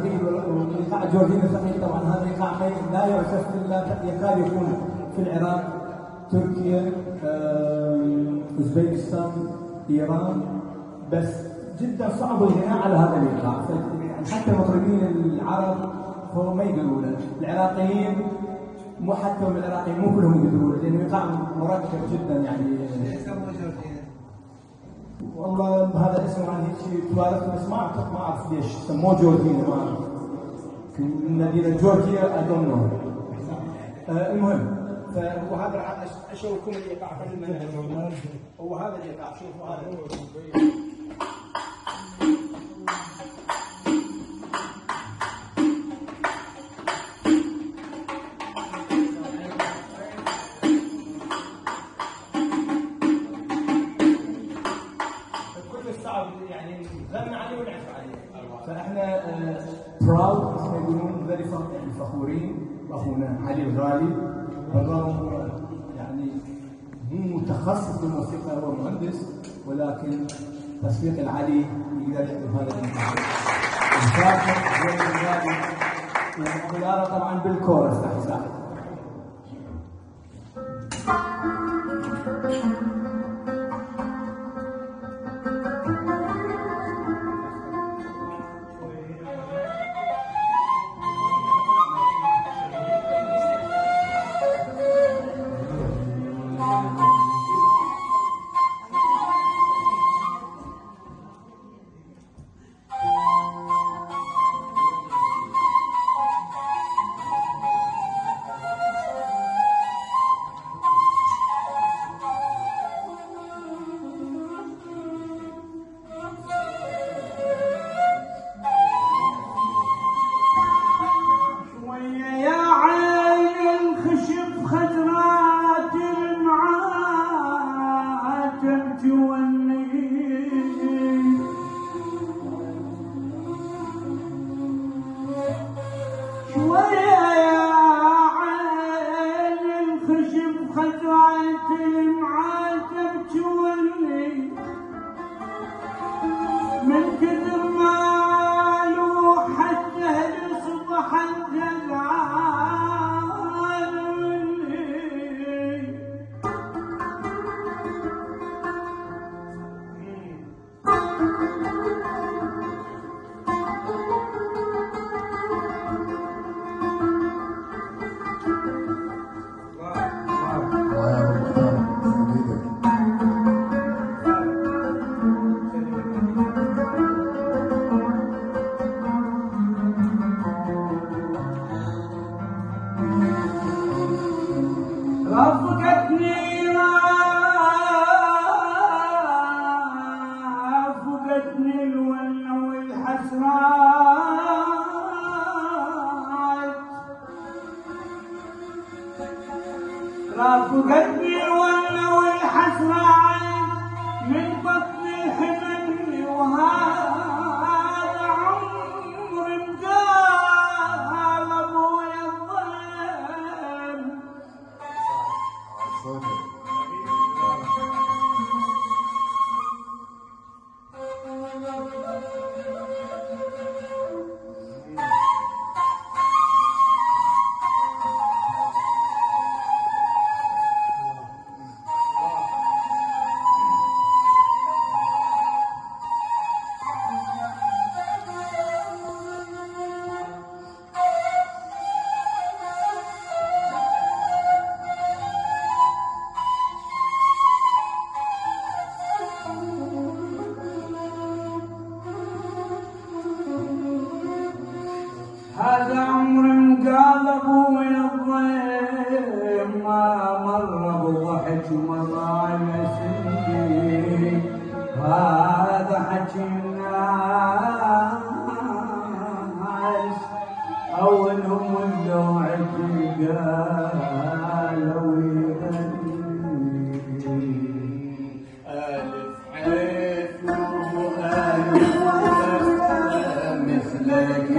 الثقيل وايقاع جورجينا الثقيل. طبعا هذا الايقاع لا يعزف الا يكاد يكون في العراق، تركيا، اوزبكستان، ايران، بس جدا صعب الغناء على هذا الايقاع. يعني حتى المطربين العرب هو ما يقدرون، العراقيين مو حتى من العراقيين مو كلهم يقدرون، لانه ايقاع مركب جدا يعني. والله هذا اسمه عن هيك توارث، بس ما اعرف ليش سموه جورجينا، ما اعرف. مدينه جورجيا اي دونت نو. المهم وهذا راح اشوفكم الايقاع قبل ما ننهي. هو هذا الايقاع، شوفوا هذا. يعني غنى عليه ونعرف عليه، فاحنا براود يقولون فيري يعني فخورين باخونا علي الغالي، بالرغم يعني مو متخصص بالموسيقى، هو مهندس، ولكن تصفيق العلي يقدر يعمل هذا الانتاج. وشاكر زين الغالي والقيادة طبعا بالكورس راح يساعد. هذا عمر انقلب ويضيم، ما مر بضحك ومر على سنين. هذا حكي الناس اولهم واللوع قالوا يغني الف حيث والف مثلك.